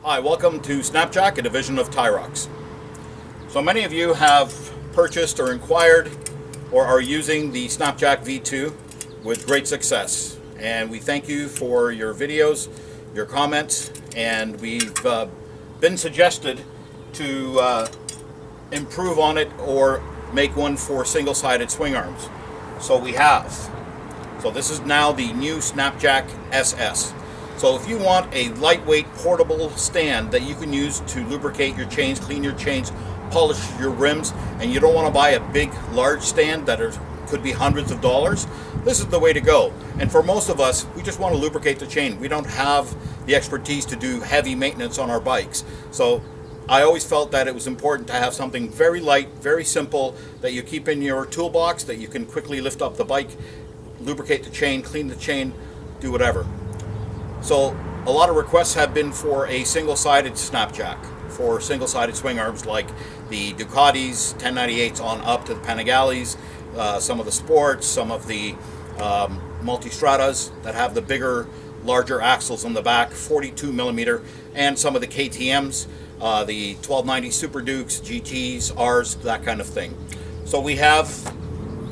Hi, welcome to Snapjack, a division of Tirox. So many of you have purchased or inquired or are using the Snapjack V2 with great success. And we thank you for your videos, your comments, and we've been suggested to improve on it or make one for single-sided swing arms. So we have. So this is now the new Snapjack SS. So if you want a lightweight portable stand that you can use to lubricate your chains, clean your chains, polish your rims, and you don't want to buy a big large stand that could be hundreds of dollars, this is the way to go. And for most of us, we just want to lubricate the chain. We don't have the expertise to do heavy maintenance on our bikes. So I always felt that it was important to have something very light, very simple, that you keep in your toolbox, that you can quickly lift up the bike, lubricate the chain, clean the chain, do whatever. So a lot of requests have been for a single-sided Snapjack, for single-sided swing arms like the Ducatis, 1098s on up to the Panigales, some of the sports, some of the multistradas that have the bigger, larger axles on the back, 42 millimeter, and some of the KTMs, the 1290 Super Dukes, GTs, Rs, that kind of thing. So we have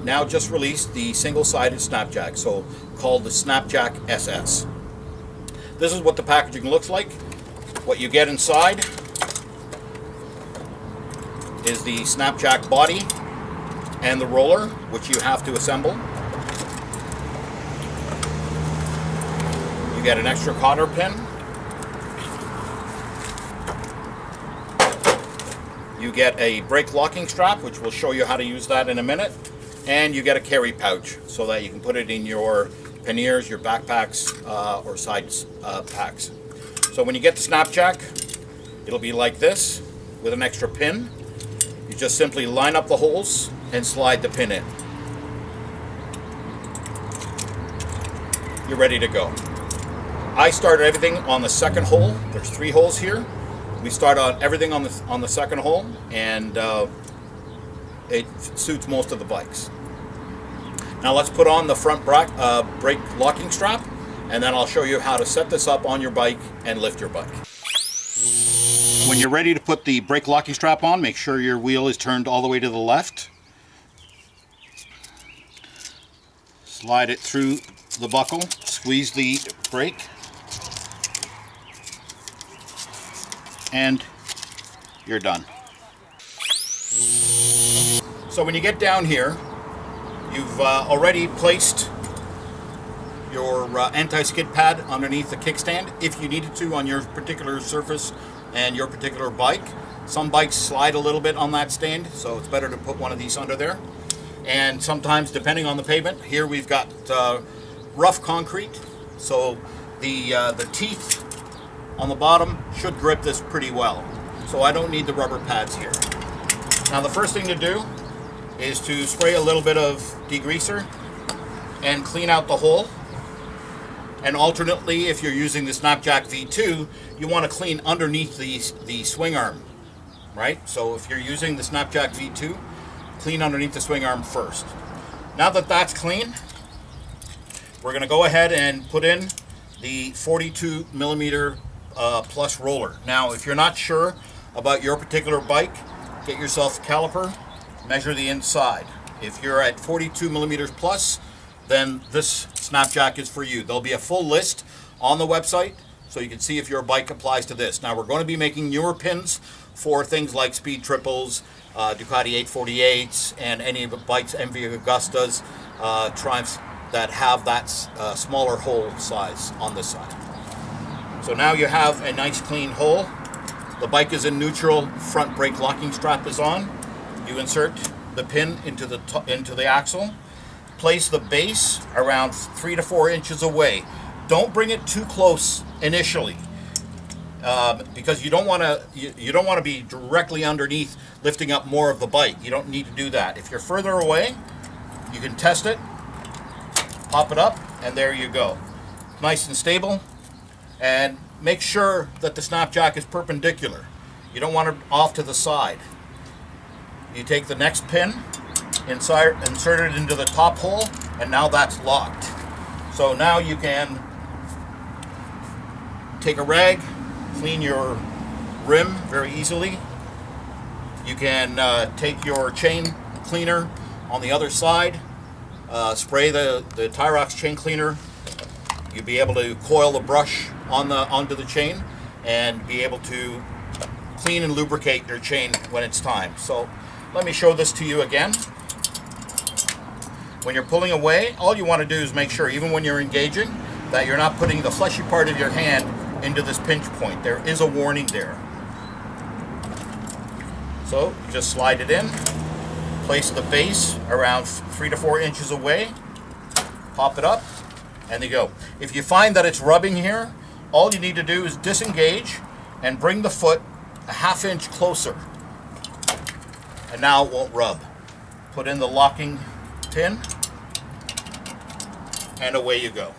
now just released the single-sided Snapjack, so called the Snapjack SS. This is what the packaging looks like. What you get inside is the Snapjack body and the roller, which you have to assemble. You get an extra cotter pin. You get a brake locking strap, which we'll show you how to use that in a minute. And you get a carry pouch so that you can put it in your panniers, your backpacks, or side packs. So when you get the Snapjack, it'll be like this with an extra pin. You just simply line up the holes and slide the pin in. You're ready to go. I started everything on the second hole. There's 3 holes here. We start on everything on the second hole, and it suits most of the bikes. Now let's put on the front brake locking strap, and then I'll show you how to set this up on your bike and lift your bike. When you're ready to put the brake locking strap on, make sure your wheel is turned all the way to the left. Slide it through the buckle, squeeze the brake, and you're done. So when you get down here, you've already placed your anti-skid pad underneath the kickstand if you needed to on your particular surface and your particular bike. Some bikes slide a little bit on that stand, so it's better to put one of these under there. And sometimes, depending on the pavement, here we've got rough concrete, so the teeth on the bottom should grip this pretty well. So I don't need the rubber pads here. Now the first thing to do is to spray a little bit of degreaser and clean out the hole. And alternately, if you're using the Snapjack V2, you want to clean underneath the swing arm, right? So if you're using the Snapjack V2, clean underneath the swing arm first. Now that that's clean, we're going to go ahead and put in the 42 millimeter plus roller. Now, if you're not sure about your particular bike, get yourself a caliper, measure the inside. If you're at 42 millimeters plus, then this Snapjack is for you. There'll be a full list on the website so you can see if your bike applies to this. Now we're going to be making newer pins for things like Speed Triples, Ducati 848s, and any of the bikes, MV Augustas, Triumphs that have that smaller hole size on this side. So now you have a nice clean hole. The bike is in neutral, front brake locking strap is on. You insert the pin into the axle. Place the base around 3 to 4 inches away. Don't bring it too close initially, because you don't want to be directly underneath lifting up more of the bike. You don't need to do that. If you're further away, you can test it, pop it up, and there you go. Nice and stable. And make sure that the Snapjack is perpendicular. You don't want it off to the side. You take the next pin, insert it into the top hole, and now that's locked. So now you can take a rag, clean your rim very easily. You can take your chain cleaner on the other side, spray the Tirox chain cleaner. You'll be able to coil the brush onto the chain and be able to clean and lubricate your chain when it's time. So let me show this to you again. When you're pulling away, all you want to do is make sure, even when you're engaging, that you're not putting the fleshy part of your hand into this pinch point. There is a warning there. So you just slide it in, place the base around 3 to 4 inches away, pop it up, and there you go. If you find that it's rubbing here, all you need to do is disengage and bring the foot a ½ inch closer. And now it won't rub. Put in the locking pin, and away you go.